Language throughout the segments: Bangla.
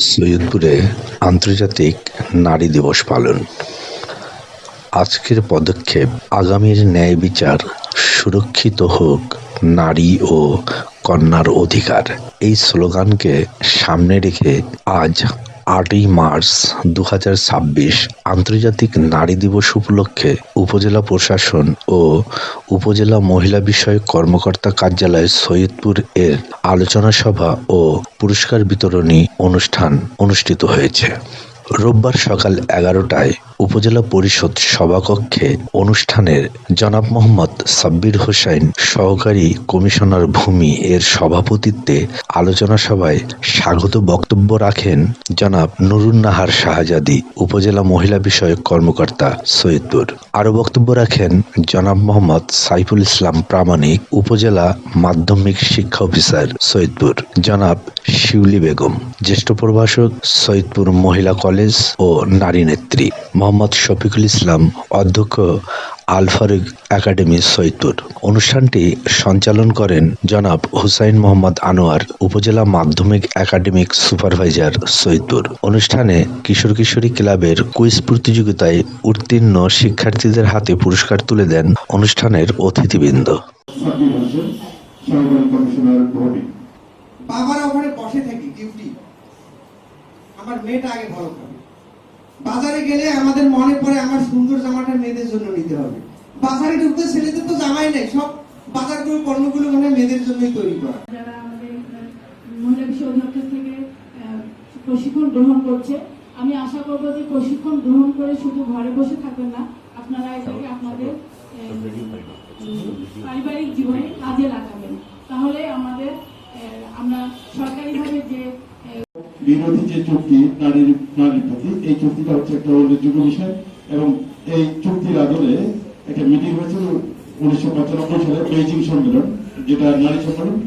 সৈয়দপুরে আন্তর্জাতিক নারী দিবস পালন। আজকের পদক্ষেপ আগামীর ন্যায় বিচার সুরক্ষিত হোক, নারী ও কন্যার অধিকার, এই স্লোগানকে সামনে রেখে আজ ৮ই মার্চ ২০২৬ আন্তর্জাতিক নারী দিবস উপলক্ষে উপজেলা প্রশাসন ও উপজেলা মহিলা বিষয়ক কর্মকর্তা কার্যালয় সৈয়দপুর এর আলোচনা সভা ও পুরস্কার বিতরণী অনুষ্ঠান অনুষ্ঠিত হয়েছে। রোববার সকাল ১১টায় উপজেলা পরিষদ সভাকক্ষে অনুষ্ঠানের জনাব মোহাম্মদ সাব্বির হোসাইন সহকারী কমিশনার ভূমি এর সভাপতিত্বে আলোচনা সভায় স্বাগত বক্তব্য রাখেন জনাব নুরুন নাহার শাহজাদী, উপজেলা মহিলা বিষয়ক কর্মকর্তা সৈয়দপুর। আরও বক্তব্য রাখেন জনাব মোহাম্মদ সাইফুল ইসলাম প্রামাণিক, উপজেলা মাধ্যমিক শিক্ষা অফিসার সৈয়দপুর, জনাব শিউলি বেগম, জ্যেষ্ঠ প্রভাষক সৈয়দপুর মহিলা কলেজ ও নারী নেত্রী, মোহাম্মদ শফিকুল ইসলাম, অধ্যক্ষ আল ফারুক একাডেমি সৈয়দপুর। অনুষ্ঠানটি সঞ্চালন করেন জনাব হুসাইন মোহাম্মদ আনোয়ার, উপজেলা মাধ্যমিক একাডেমিক সুপারভাইজার সৈয়দপুর। অনুষ্ঠানে কিশোর কিশোরী ক্লাবের কুইজ প্রতিযোগিতায় উত্তীর্ণ শিক্ষার্থীদের হাতে পুরস্কার তুলে দেন অনুষ্ঠানের অতিথিবৃন্দ। বাবার ওখানে বসে থাকি ডিউটি, আমার মেয়েটা আগে ভালো খাবে। বাজারে গেলে আমাদের মনে পড়ে আমার সুন্দর জামাটা মেয়েদের জন্য নিতে হবে। বাজারে ঢুকতে ছেলেদের তো জামাই নেই, সব বাজারগুলো পণ্যগুলো মানে মেয়েদের জন্যই তৈরি করা। যারা আমাদের মহিলা বিষয় অধিদপ্তর থেকে প্রশিক্ষণ গ্রহণ করছে, আমি আশা করব যে প্রশিক্ষণ গ্রহণ করে শুধু ঘরে বসে থাকবেন না, আপনারা এটাকে আপনাদের পারিবারিক জীবনে কাজে লাগাবেন। তাহলে আমরা সরকারিভাবে যে বিরোধী যে চুক্তি নারীর প্রতি, এই চুক্তিটা হচ্ছে একটা উল্লেখযোগ্য বিষয় এবং এই চুক্তির আদলে একটা মিটিং হয়েছিল 1995 সালে বেইজিং সম্মেলন, যেটা নারী সম্মেলন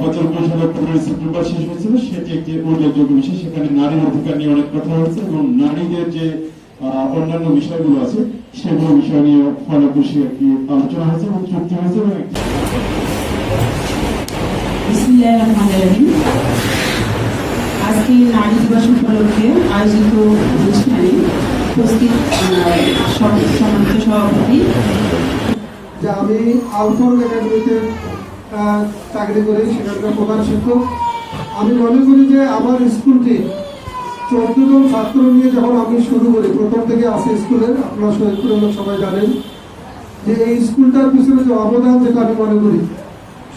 95 সালে 15 সেপ্টেম্বর শেষ হয়েছিল। সেটি একটি উল্লেখযোগ্য বিষয়। সেখানে নারীর অধিকার নিয়ে অনেক কথা হয়েছে এবং নারীদের যে অন্যান্য বিষয়গুলো আছে সেগুলো বিষয় নিয়ে ফলপ্রসূ একটি আলোচনা হয়েছে এবং চুক্তি হয়েছে। আজকে নারী দিবস উপলক্ষে আয়োজিত অনুষ্ঠানে উপস্থিত সম্মানিত সভাপতি, যে আমি আলফার একাডেমিতে চাকরি করি, সেখানকার প্রধান শিক্ষক। আমি মনে করি যে আমার স্কুলটি 14 জন ছাত্র নিয়ে যখন আমি শুরু করি, প্রথম থেকে আসি স্কুলে, আপনারা সৈয়দপুরের লোক সবাই জানেন যে এই স্কুলটার পিছনে যে অবদান, যেটা আমি মনে করি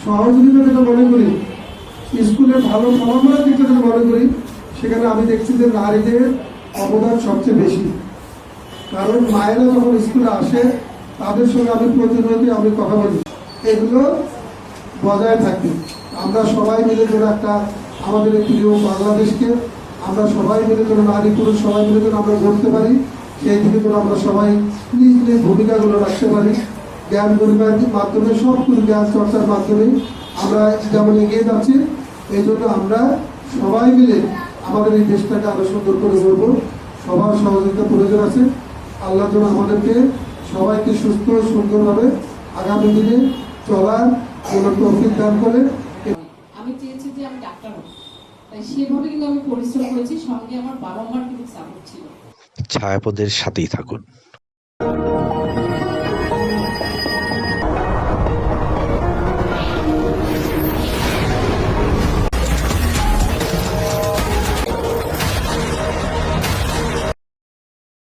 সহযোগিতা, যেটা মনে করি স্কুলে ভালো ফলাফলের দিকটা যেটা মনে করি, সেখানে আমি দেখছি যে নারীদের অবদান সবচেয়ে বেশি। কারণ মায়েরা যখন স্কুলে আসে তাদের সঙ্গে আমি প্রতিনিয়ত আমি কথা বলি, এগুলো বজায় থাকবে। আমরা সবাই মিলে যেন একটা আমাদের এই প্রিয় বাংলাদেশকে আমরা সবাই মিলে যেন নারী পুরুষ সবাই মিলে যেন আমরা গড়তে পারি, সেই দিকে যেন আমরা সবাই নিজ নিজ ভূমিকাগুলো রাখতে পারি। জ্ঞান পরিবারের মাধ্যমে, সবগুলো জ্ঞান চর্চার মাধ্যমে আমরা যেমন এগিয়ে যাচ্ছি, এই জন্য আমরা সবাই মিলে আমাদের এই দেশটাকে আরো সুন্দর করে গড়ব। সবার সহযোগিতা প্রয়োজন আছে। আল্লাহ যেন আমাদেরকে সবাইকে সুস্থ সুন্দরভাবে আগামী দিনে চলার কোনো তৌফিক দান করে। আমি চেয়েছি যে আমি ডাক্তার হব, তাই সেভাবে কিন্তু আমি পরিশ্রম করেছি। সঙ্গে আমার বাবা মার কিন্তু সাপোর্ট ছিল। ছায়াপদের সাথেই থাকুন।